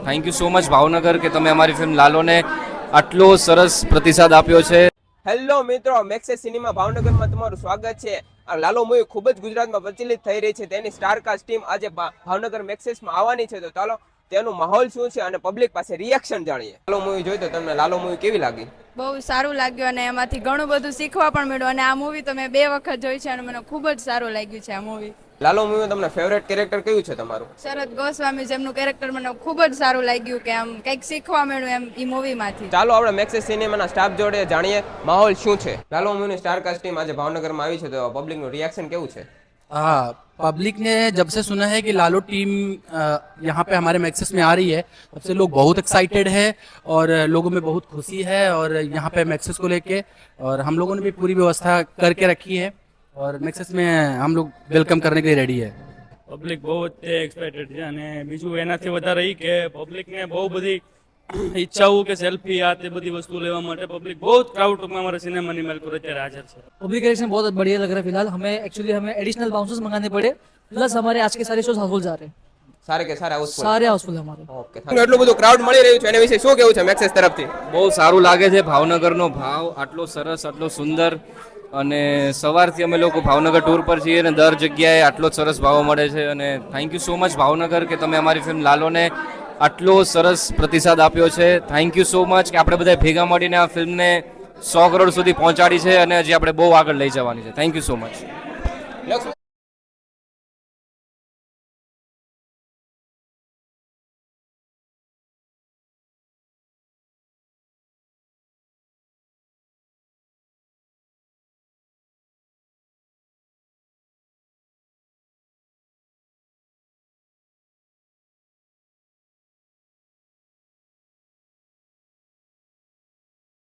Thank you so much Bhavnagar કે તમે અમારી ફિલ્મ લાલોને આટલો સરસ પ્રતિસાદ આપ્યો છે. હેલો મિત્રો, મેક્સેસ સિનેમા ભાવનગરમાં તમારું સ્વાગત છે. આ લાલો મૂવી ખૂબ જ ગુજરાતમાં પ્રચલિત થઈ રહી છે. તેની સ્ટારકાસ્ટ ટીમ આજે ભાવનગર મેક્સેસમાં આવવાની છે. તો ચાલો તેનું માહોલ શું છે અને પબ્લિક પાસે રિએક્શન જાણીએ. લાલો મૂવી જોઈ તો તમને લાલો મૂવી કેવી લાગી? બહુ સારું લાગ્યું અને એમાંથી ઘણું બધું શીખવા પણ મળ્યું અને આ મૂવી તો મેં 2 વખત જોઈ છે અને મને ખૂબ જ સારું લાગ્યું છે આ મૂવી. લાલો મૂવી તમને ફેવરેટ કેરેક્ટર કયું છે તમારું? શરદ ગોસ્વામી જેમનું કેરેક્ટર મને ખૂબ જ સારું લાગ્યું કે આમ કંઈક શીખવા મળ્યું એમ ઈ મૂવીમાંથી. ચાલો આપણે મેક્સેસ સિનેમાના સ્ટાફ જોડે જાણીએ માહોલ શું છે. લાલો મૂવીની સ્ટારકાસ્ટ ટીમ આજે ભાવનગરમાં આવી છે તો પબ્લિકનું રિએક્શન કેવું છે? हाँ, पब्लिक ने जब से सुना है कि लालो टीम यहाँ पे हमारे मैक्सेस में आ रही है तब से लोग बहुत एक्साइटेड है और लोगों में बहुत खुशी है और यहाँ पे मैक्सेस को लेके और हम लोगों ने भी पूरी व्यवस्था करके रखी है और मैक्सेस में हम लोग वेलकम करने के लिए रेडी है. પબ્લિક બહુ જ એક્સપેક્ટેડ છે અને બીજું એનાથી વધારે એ કે પબ્લિકને બહુ બધી ઈચ્છાઓ કે સેલ્ફી આ તે બધી વસ્તુ લેવા માટે પબ્લિક બહુ જ ક્રાઉડ ટૂંકમાં हमारे सिनेमा ની मेल पर અત્યારે हाजिर છે. पब्लिक रिएक्शन बहुत बढ़िया लग रहा है. फिलहाल हमें एडिशनल बाउंसर्स मंगाने पड़े, प्लस हमारे आज के सारे शोज हाउसफुल जा रहे हैं. સારે કે સારા હાઉસફુલ? सारे हाउसफुल है हमारे. ઓકે, એટલું બધું ક્રાઉડ મળી રહ્યું છે એના વિશે શું કેવું છે મેક્સેસ તરફથી? બહુ સારું લાગે છે. ભાવનગરનો ભાવ આટલો સરસ, આટલો સુંદર અને સવારથી અમે લોકો ભાવનગર ટૂર પર છીએ અને દર જગ્યાએ આટલો જ સરસ ભાવ મળે છે અને thank you so much Bhavnagar કે તમે અમારી ફિલ્મ લાલોને આટલો સરસ પ્રતિસાદ આપ્યો છે. થેન્ક યુ સો મચ કે આપણે બધા ભેગા મળીને આ ફિલ્મને 100 કરોડ સુધી પહોંચાડી છે અને હજી આપણે બહુ આગળ લઈ જવાની છે. Thank you so much.